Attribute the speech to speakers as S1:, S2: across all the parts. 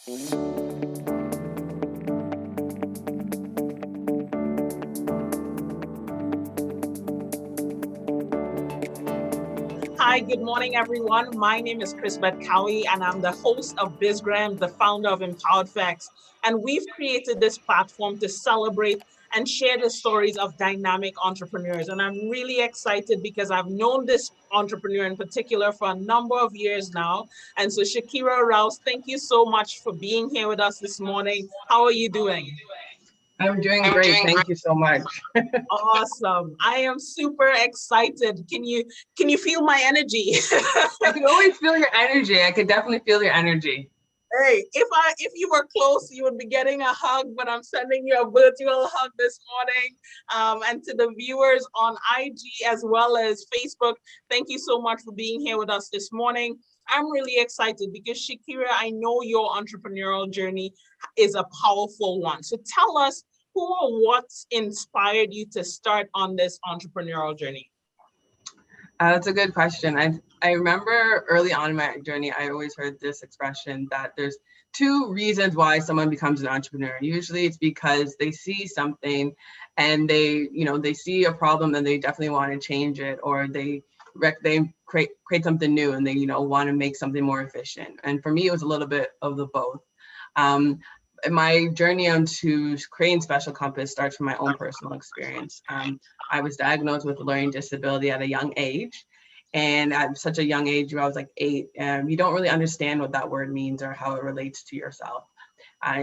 S1: Hi, good morning, everyone. My name is Chris-Beth Cowie, and I'm the host of BizGrams, the founder of Empowered Facts. And we've created this platform to celebrate and share the stories of dynamic entrepreneurs. And I'm really excited because I've known this entrepreneur in particular for a number of years now. And so Shakira Rouse, thank you so much for being here with us this morning. How are you doing?
S2: I'm doing great. Thank you so much.
S1: Awesome. I am super excited. Can you feel my energy?
S2: I can always feel your energy. I could definitely feel your energy.
S1: Hey, if you were close, you would be getting a hug, but I'm sending you a virtual hug this morning. And to the viewers on IG as well as Facebook, thank you so much for being here with us this morning. I'm really excited because Shakira, I know your entrepreneurial journey is a powerful one. So tell us who or what inspired you to start on this entrepreneurial journey?
S2: That's a good question. I remember early on in my journey, I always heard this expression that there's two reasons why someone becomes an entrepreneur. Usually it's because they see something and they see a problem and they definitely want to change it, or they create something new and they want to make something more efficient. And for me, it was a little bit of the both. My journey onto creating Special Compass starts from my own personal experience. I was diagnosed with a learning disability at a young age. And at such a young age, I was like 8, you don't really understand what that word means or how it relates to yourself.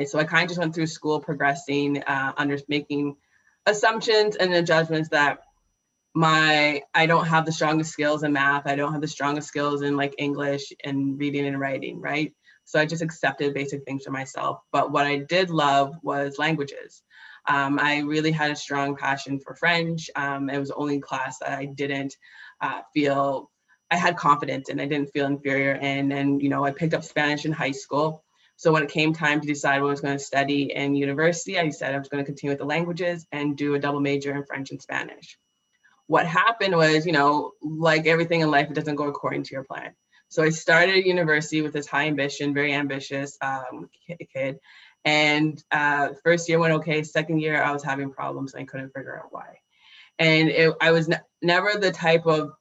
S2: So I kind of just went through school progressing, making assumptions and the judgments that I don't have the strongest skills in math. I don't have the strongest skills in like English and reading and writing, right? So I just accepted basic things for myself. But what I did love was languages. I really had a strong passion for French. It was the only class that I didn't feel I had confidence in. I didn't feel inferior in. And, I picked up Spanish in high school. So when it came time to decide what I was going to study in university, I decided I was going to continue with the languages and do a double major in French and Spanish. What happened was, like everything in life, it doesn't go according to your plan. So I started university with this high ambition, very ambitious kid. And first year went okay. Second year, I was having problems and I couldn't figure out why. And I was never the type of,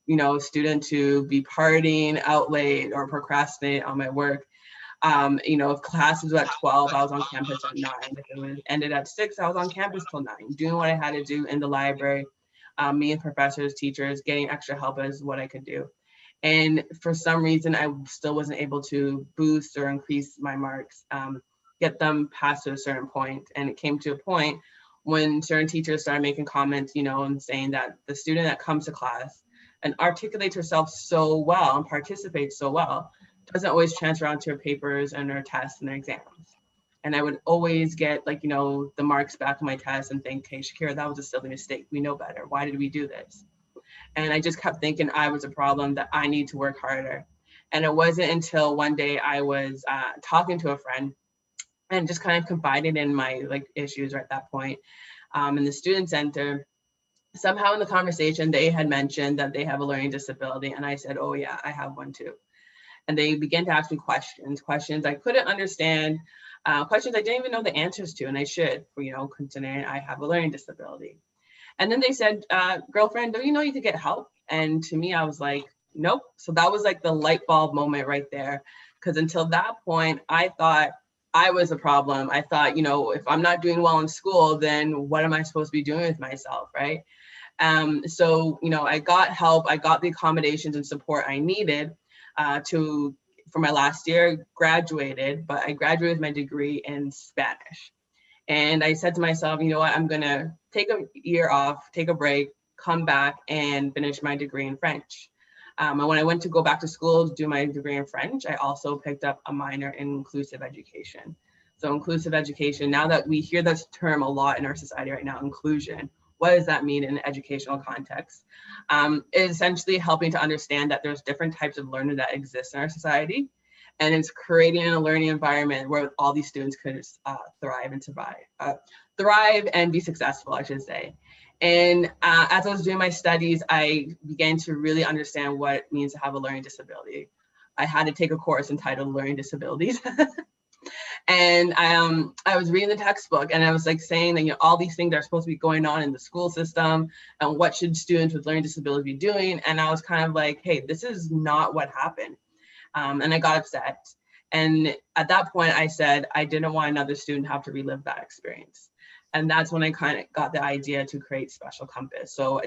S2: student to be partying out late or procrastinate on my work. If class was at 12, I was on campus at 9. If it ended at 6, I was on campus till 9, doing what I had to do in the library. Me and professors, teachers, getting extra help is what I could do. And for some reason, I still wasn't able to boost or increase my marks, get them past to a certain point. And it came to a point when certain teachers started making comments, and saying that the student that comes to class and articulates herself so well and participates so well doesn't always transfer onto her papers and her tests and her exams. And I would always get the marks back on my test and think, hey, Shakira, that was a silly mistake. We know better. Why did we do this? And I just kept thinking I was a problem, that I need to work harder. And it wasn't until one day I was talking to a friend and just kind of confiding in my issues at that point in the student center. Somehow in the conversation, they had mentioned that they have a learning disability. And I said, oh yeah, I have one too. And they began to ask me questions I couldn't understand, questions I didn't even know the answers to. And I should, considering I have a learning disability. And then they said, girlfriend, don't you know you could get help? And to me, I was like, nope. So that was like the light bulb moment right there. Because until that point, I thought I was a problem. I thought, if I'm not doing well in school, then what am I supposed to be doing with myself, right? So, I got help. I got the accommodations and support I needed for my last year, graduated, but I graduated with my degree in Spanish. And I said to myself, you know what, I'm going to take a year off, take a break, come back and finish my degree in French. And when I went to go back to school to do my degree in French, I also picked up a minor in inclusive education. So inclusive education, now that we hear this term a lot in our society right now, inclusion, what does that mean in an educational context? It's essentially helping to understand that there's different types of learning that exist in our society. And it's creating a learning environment where all these students could thrive and survive, thrive and be successful, I should say. And as I was doing my studies, I began to really understand what it means to have a learning disability. I had to take a course entitled Learning Disabilities. And I was reading the textbook, and I was like saying that, all these things are supposed to be going on in the school system, and what should students with learning disability be doing? And I was kind of like, hey, this is not what happened. And I got upset. And at that point, I said I didn't want another student to have to relive that experience. And that's when I kind of got the idea to create Special Compass. So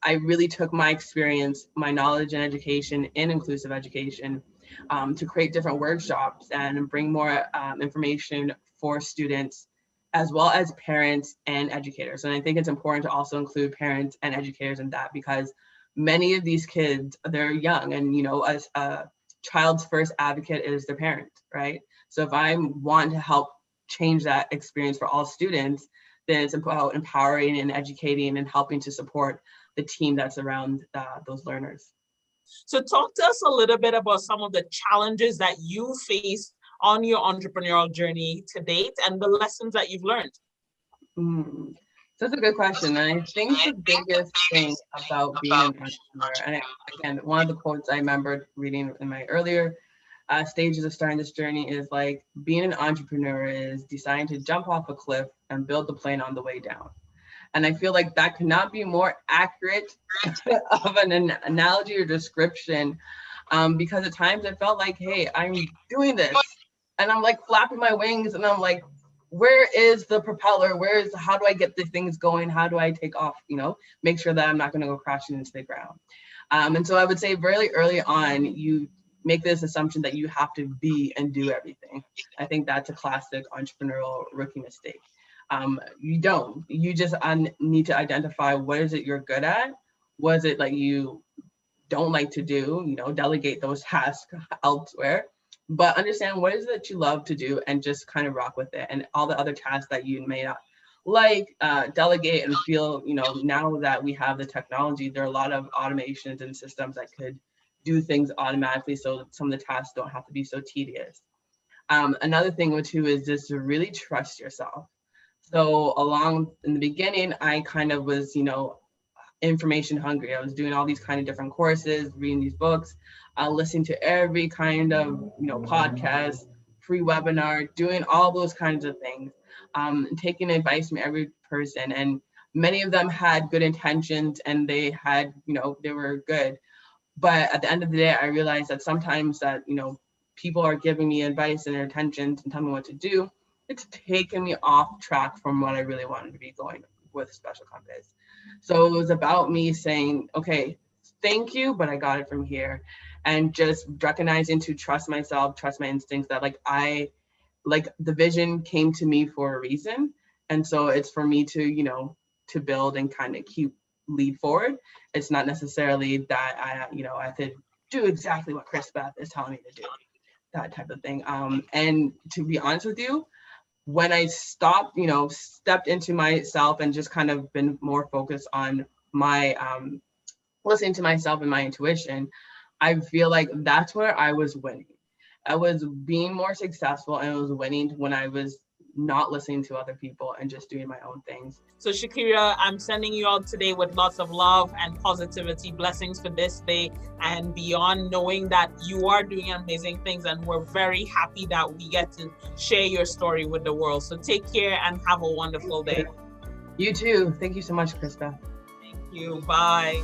S2: I really took my experience, my knowledge and education in inclusive education, to create different workshops and bring more information for students, as well as parents and educators. And I think it's important to also include parents and educators in that, because many of these kids, they're young, and as a child's first advocate is their parent, right? So if I want to help change that experience for all students, then it's about empowering and educating and helping to support the team that's around those learners.
S1: So talk to us a little bit about some of the challenges that you faced on your entrepreneurial journey to date and the lessons that you've learned.
S2: So that's a good question. And I think the biggest thing about being an entrepreneur, and again, one of the quotes I remembered reading in my earlier stages of starting this journey is like, being an entrepreneur is deciding to jump off a cliff and build the plane on the way down. And I feel like that could not be more accurate of an analogy or description, because at times I felt like, hey, I'm doing this, and I'm like flapping my wings, and I'm like, where is the propeller? How do I get the things going? How do I take off? Make sure that I'm not going to go crashing into the ground. And so I would say very early on, you make this assumption that you have to be and do everything. I think that's a classic entrepreneurial rookie mistake. You don't. You just need to identify what is it you're good at, what is it like you don't like to do, delegate those tasks elsewhere, but understand what is it that you love to do and just kind of rock with it. And all the other tasks that you may not like, delegate and feel, now that we have the technology, there are a lot of automations and systems that could do things automatically, so some of the tasks don't have to be so tedious. Another thing too is just to really trust yourself. So in the beginning, I kind of was, information hungry. I was doing all these kind of different courses, reading these books, listening to every kind of, podcast, free webinar, doing all those kinds of things, taking advice from every person. And many of them had good intentions, and they had, they were good. But at the end of the day, I realized that sometimes that, people are giving me advice and their intentions and telling me what to do. It's taken me off track from what I really wanted to be going with Special Compass. So it was about me saying, okay, thank you, but I got it from here. And just recognizing to trust myself, trust my instincts, that the vision came to me for a reason. And so it's for me to, to build and kind of lead forward. It's not necessarily that I have to do exactly what Chris-Beth is telling me to do, that type of thing. And to be honest with you, when I stopped, stepped into myself and just kind of been more focused on my listening to myself and my intuition, I feel like that's where I was winning. I was being more successful, and I was winning when I was not listening to other people and just doing my own things.
S1: So Shakira, I'm sending you out today with lots of love and positivity, blessings for this day and beyond, knowing that you are doing amazing things, and we're very happy that we get to share your story with the world. So take care and have a wonderful day.
S2: You too. Thank you so much, Chris-Beth.
S1: Thank you. Bye.